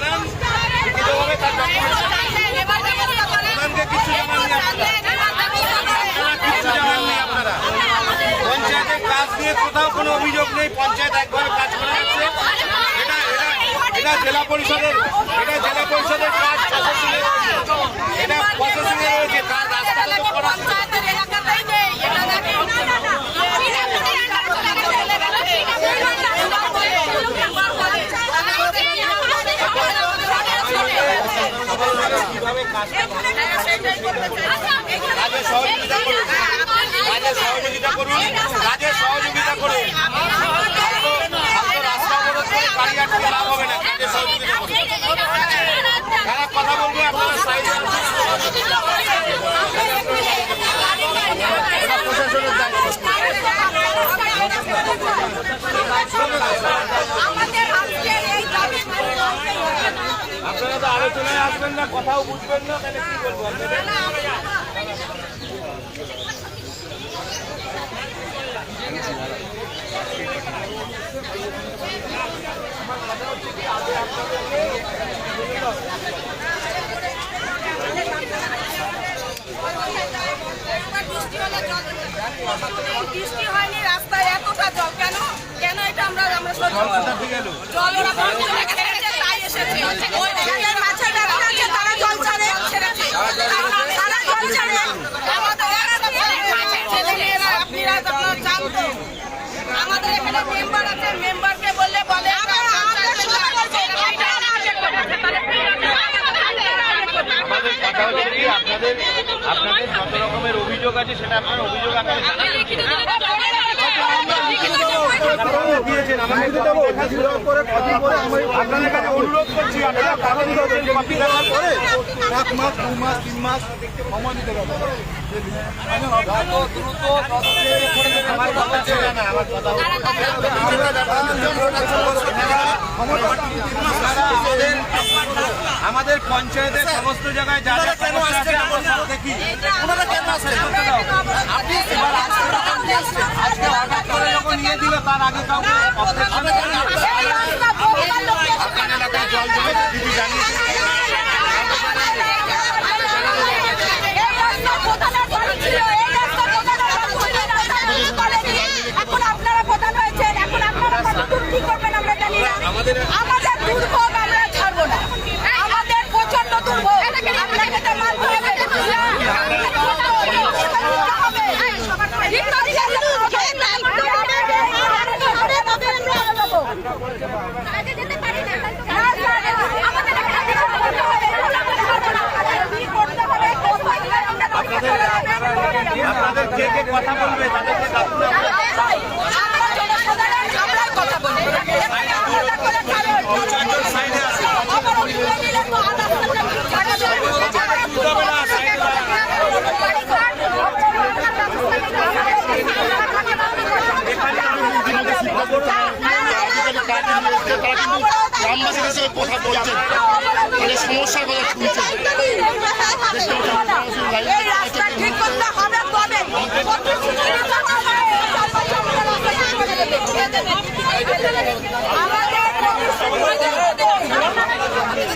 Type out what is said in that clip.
জানান লিখিতভাবে, তার প্রধানকে কিছু জানাননি আপনারা, কিচ্ছু জানাননি আপনারা। পঞ্চায়েতের কাজ নিয়ে কোথাও কোনো অভিযোগ নেই, পঞ্চায়েত একভাবে কাজ করে যাচ্ছে। এটা জেলা পরিষদের কাজ, এটা প্রশাসনে রয়েছে কাজ, রাস্তাটা তো করা কাজে সহযোগিতা করুন, কাজে সহযোগিতা করুন। রাস্তা অবরোধ করে গাড়ি আটকে লাভ হবে না, কাজে সহযোগিতা করুন। যারা কথা বলবে আপনারা সাইডে প্রশাসনের দায়িত্ব। আপনারা তো আলোচনায় আসবেন না, কথাও বুঝবেন না, তাহলে কি বলবো আপনাদের? বৃষ্টি হয়নি, রাস্তায় এতটা জল কেন? কেন এটা আমরা জল তাই এসেছে। ওই মাঝে যারা আছে তারা জল ছাড়ে, তারা জল ছাড়ে। আমাদের এখানে মেম্বার আছে, মেম্বারকে বললে বলে আপনাদের যত রকমের অভিযোগ আছে সেটা আপনার অভিযোগ আকারে আপনাদের কাছে অনুরোধ করছি, আপনারা পরে 1 মাস 2 মাস 3 মাস সময় দিতে হবে। আমাদের পঞ্চায়েতের সমস্ত জায়গায় যা যা সমস্যা আছে আমরা সব দেখি। আজকে হঠাৎ করে যখন নিয়ে দিল তার আগে কাউকে অবজেকশন আপনার এলাকায় জল দেবে দিদি জানিয়েছে। এখন আপনারা প্রধান হয়েছেন, এখন আপনারা কি করবেন আমরা জানি না। আমাদের দুর্ভোগ আমরা ছাড়বো না, আমাদের প্রচন্ড দুর্ভোগ, আপনাকে তো মানতে হবে। আপনাদের কে কে কথা বলবে তাদেরকে কথা বলবো। গ্রামবাসীদের সঙ্গে কথা বলছেন, মানে সমস্যার কথা শুনছেন। ঠিক করতে হবে কবে? আমাদের